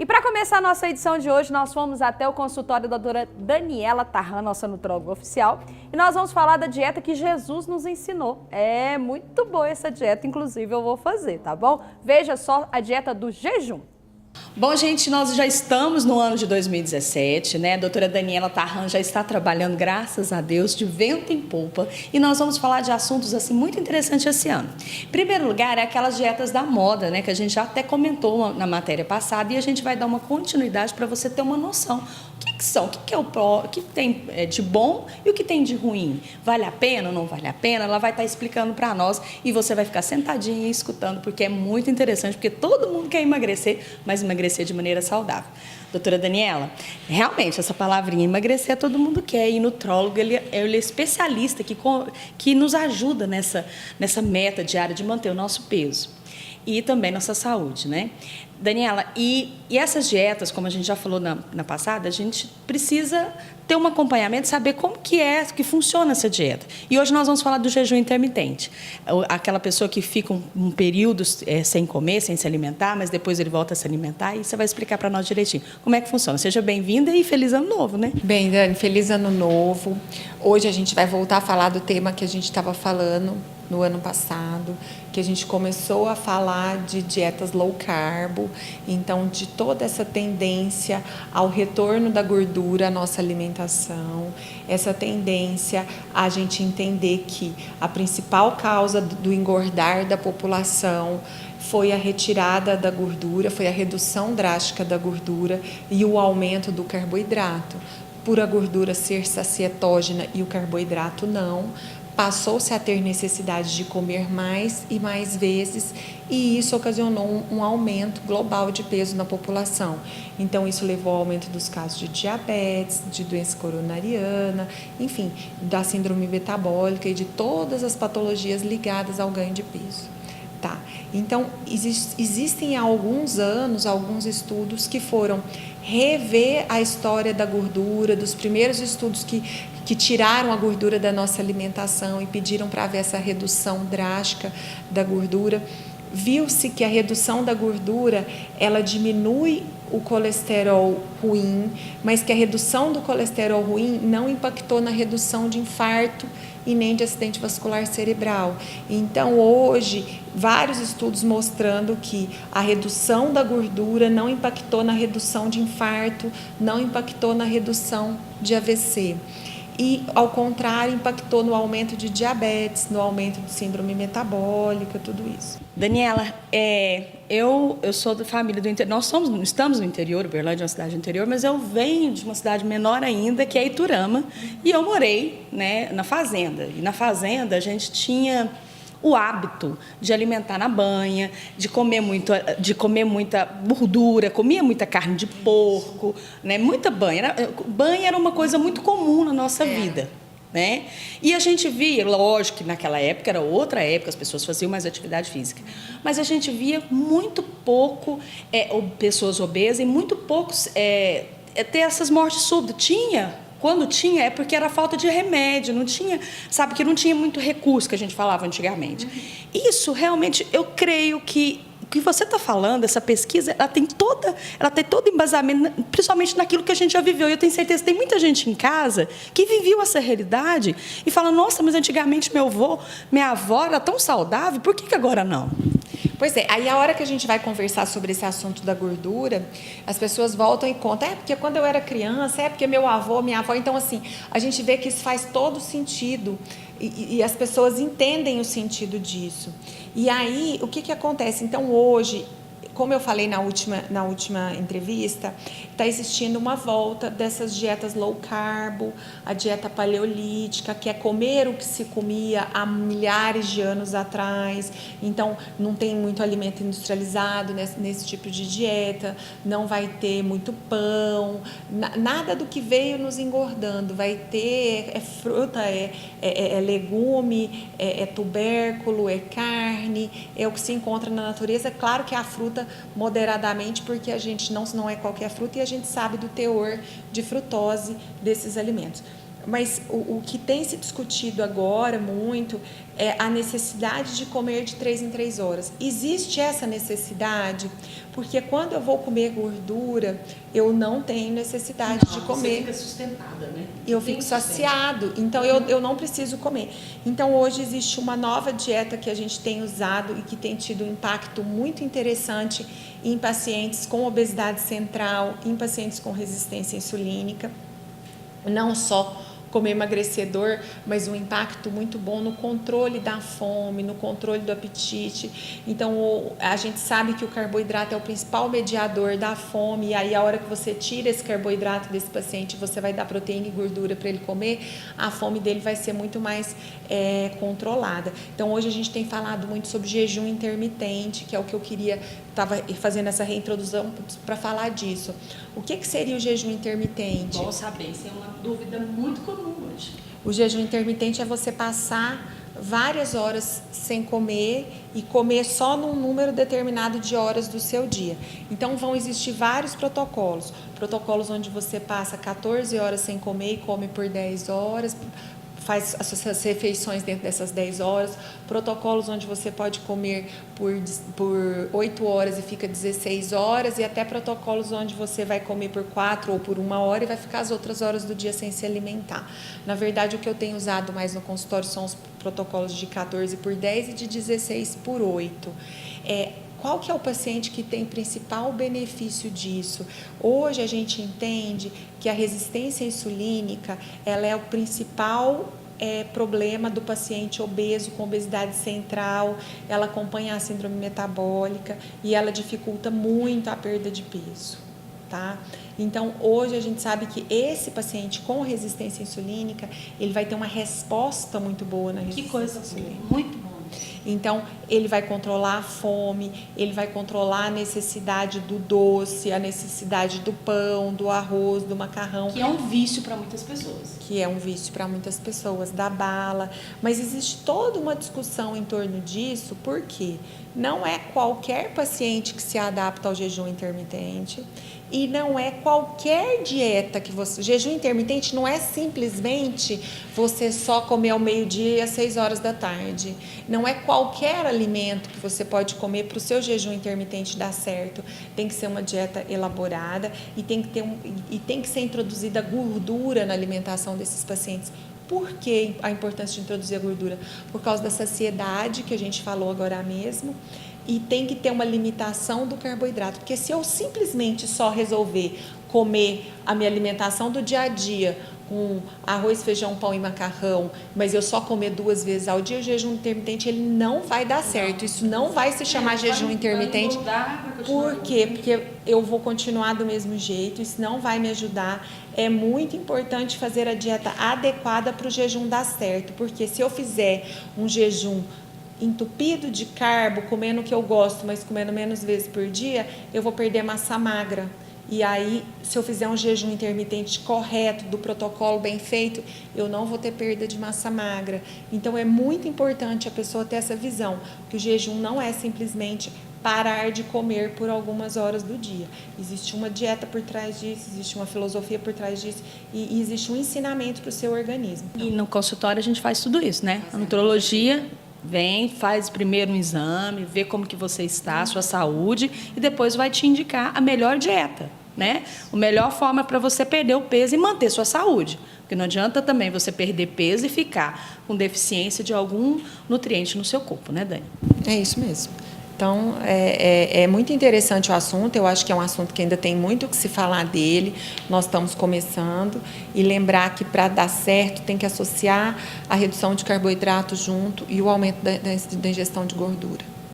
E para começar a nossa edição de hoje, nós fomos até o consultório da doutora Daniela Tarran, nossa nutróloga oficial, e nós vamos falar da dieta que Jesus nos ensinou. É muito boa essa dieta, inclusive eu vou fazer, tá bom? Veja só a dieta do jejum. Bom, gente, nós já estamos no ano de 2017, né? A doutora Daniela Tarran já está trabalhando, graças a Deus, de vento em polpa. E nós vamos falar de assuntos, assim, muito interessantes esse ano. Em primeiro lugar, é aquelas dietas da moda, né? Que a gente já até comentou na matéria passada. E a gente vai dar uma continuidade para você ter uma noção. O que são? O que tem de bom e o que tem de ruim? Vale a pena ou não vale a pena? Ela vai estar explicando para nós e você vai ficar sentadinha e escutando, porque é muito interessante, porque todo mundo quer emagrecer, mas emagrecer de maneira saudável. Doutora Daniela, realmente, essa palavrinha emagrecer todo mundo quer, e nutrólogo, ele é especialista que nos ajuda nessa meta diária de manter o nosso peso e também nossa saúde, né? Daniela, e essas dietas, como a gente já falou na passada, a gente precisa ter um acompanhamento, saber como que funciona essa dieta. E hoje nós vamos falar do jejum intermitente. Aquela pessoa que fica um período sem comer, sem se alimentar, mas depois ele volta a se alimentar, e você vai explicar para nós direitinho como é que funciona. Seja bem-vinda e feliz ano novo, né? Bem, Dani, feliz ano novo. Hoje a gente vai voltar a falar do tema que a gente estava falando no ano passado, que a gente começou a falar de dietas low carb, então de toda essa tendência ao retorno da gordura à nossa alimentação, essa tendência a gente entender que a principal causa do engordar da população foi a retirada da gordura, foi a redução drástica da gordura e o aumento do carboidrato. Por a gordura ser sacietógena e o carboidrato não, passou-se a ter necessidade de comer mais e mais vezes, e isso ocasionou um aumento global de peso na população. Então, isso levou ao aumento dos casos de diabetes, de doença coronariana, enfim, da síndrome metabólica e de todas as patologias ligadas ao ganho de peso. Tá. Então, existem há alguns anos, alguns estudos que foram rever a história da gordura, dos primeiros estudos que tiraram a gordura da nossa alimentação e pediram para ver essa redução drástica da gordura. Viu-se que a redução da gordura, ela diminui o colesterol ruim, mas que a redução do colesterol ruim não impactou na redução de infarto e nem de acidente vascular cerebral. Então, hoje, vários estudos mostrando que a redução da gordura não impactou na redução de infarto, não impactou na redução de AVC. E, ao contrário, impactou no aumento de diabetes, no aumento de síndrome metabólica, tudo isso. Daniela, eu sou da família do interior, estamos no interior, Uberlândia é uma cidade do interior, mas eu venho de uma cidade menor ainda, que é Iturama, e eu morei, né, na fazenda. E na fazenda a gente tinha o hábito de alimentar na banha, de comer muita gordura, comia muita carne de porco, né? Muita banha. Banha era uma coisa muito comum na nossa vida, né? E a gente via, lógico que naquela época era outra época, as pessoas faziam mais atividade física, mas a gente via muito pouco pessoas obesas e muito poucos ter essas mortes súbitas. Quando tinha, é porque era falta de remédio, não tinha, sabe, que não tinha muito recurso, que a gente falava antigamente. Isso, realmente, eu creio que o que você está falando, essa pesquisa, ela tem todo embasamento, principalmente naquilo que a gente já viveu. E eu tenho certeza que tem muita gente em casa que viveu essa realidade e fala, nossa, mas antigamente meu avô, minha avó era tão saudável, por que agora não? Pois é, aí a hora que a gente vai conversar sobre esse assunto da gordura, as pessoas voltam e contam, porque quando eu era criança, porque meu avô, minha avó, então assim, a gente vê que isso faz todo sentido e as pessoas entendem o sentido disso. E aí, o que acontece? Então, hoje, como eu falei na última entrevista, está existindo uma volta dessas dietas low carb, a dieta paleolítica, que é comer o que se comia há milhares de anos atrás. Então, não tem muito alimento industrializado nesse tipo de dieta, não vai ter muito pão, nada do que veio nos engordando. Vai ter fruta, legume, tubérculo, carne, é o que se encontra na natureza. É claro que a fruta moderadamente, porque a gente não é qualquer fruta e a gente sabe do teor de frutose desses alimentos. Mas o que tem se discutido agora muito é a necessidade de comer de 3 em 3 horas. Existe essa necessidade? Porque quando eu vou comer gordura, eu não tenho necessidade de comer. Você fica sustentada, né? Eu fico saciado, então eu não preciso comer. Então hoje existe uma nova dieta que a gente tem usado e que tem tido um impacto muito interessante em pacientes com obesidade central, em pacientes com resistência insulínica. Não só como emagrecedor, mas um impacto muito bom no controle da fome, no controle do apetite. Então, a gente sabe que o carboidrato é o principal mediador da fome, e aí a hora que você tira esse carboidrato desse paciente, você vai dar proteína e gordura para ele comer, a fome dele vai ser muito mais controlada. Então, hoje a gente tem falado muito sobre jejum intermitente, que é o que eu queria, estava fazendo essa reintrodução para falar disso. O que seria o jejum intermitente? Bom saber, isso é uma dúvida muito comum hoje. O jejum intermitente é você passar várias horas sem comer e comer só num número determinado de horas do seu dia. Então vão existir vários protocolos. Protocolos onde você passa 14 horas sem comer e come por 10 horas, faz as suas refeições dentro dessas 10 horas, protocolos onde você pode comer por 8 horas e fica 16 horas, e até protocolos onde você vai comer por 4 ou por 1 hora e vai ficar as outras horas do dia sem se alimentar. Na verdade, o que eu tenho usado mais no consultório são os protocolos de 14 por 10 e de 16 por 8. Qual que é o paciente que tem principal benefício disso? Hoje a gente entende que a resistência insulínica, ela é o principal problema do paciente obeso com obesidade central, ela acompanha a síndrome metabólica e ela dificulta muito a perda de peso, tá? Então, hoje a gente sabe que esse paciente com resistência insulínica, ele vai ter uma resposta muito boa na resistência insulínica. Muito bom. Então, ele vai controlar a fome, ele vai controlar a necessidade do doce, a necessidade do pão, do arroz, do macarrão. Que é um vício para muitas pessoas. Que é um vício para muitas pessoas, da bala. Mas existe toda uma discussão em torno disso, porque não é qualquer paciente que se adapta ao jejum intermitente e não é qualquer dieta que você... Jejum intermitente não é simplesmente você só comer ao meio-dia e às 6 horas da tarde. Não é qualquer alimento que você pode comer para o seu jejum intermitente dar certo. Tem que ser uma dieta elaborada e tem que ser introduzida gordura na alimentação desses pacientes. Por que a importância de introduzir a gordura? Por causa da saciedade que a gente falou agora mesmo. E tem que ter uma limitação do carboidrato, porque se eu simplesmente só resolver comer a minha alimentação do dia a dia com arroz, feijão, pão e macarrão, mas eu só comer 2 vezes ao dia, o jejum intermitente ele não vai dar certo. Isso não vai se chamar jejum intermitente. Por quê? Porque eu vou continuar do mesmo jeito, isso não vai me ajudar. É muito importante fazer a dieta adequada para o jejum dar certo, porque se eu fizer um jejum entupido de carbo, comendo o que eu gosto, mas comendo menos vezes por dia, eu vou perder massa magra. E aí, se eu fizer um jejum intermitente correto, do protocolo bem feito, eu não vou ter perda de massa magra. Então, é muito importante a pessoa ter essa visão, que o jejum não é simplesmente parar de comer por algumas horas do dia. Existe uma dieta por trás disso, existe uma filosofia por trás disso e existe um ensinamento para o seu organismo. E no consultório a gente faz tudo isso, né? A nutrologia vem, faz primeiro um exame, vê como que você está, a sua saúde, e depois vai te indicar a melhor dieta, né? A melhor forma para você perder o peso e manter sua saúde. Porque não adianta também você perder peso e ficar com deficiência de algum nutriente no seu corpo, né, Dani? É isso mesmo. Então, é muito interessante o assunto, eu acho que é um assunto que ainda tem muito o que se falar dele, nós estamos começando, e lembrar que para dar certo tem que associar a redução de carboidrato junto e o aumento da ingestão de gordura.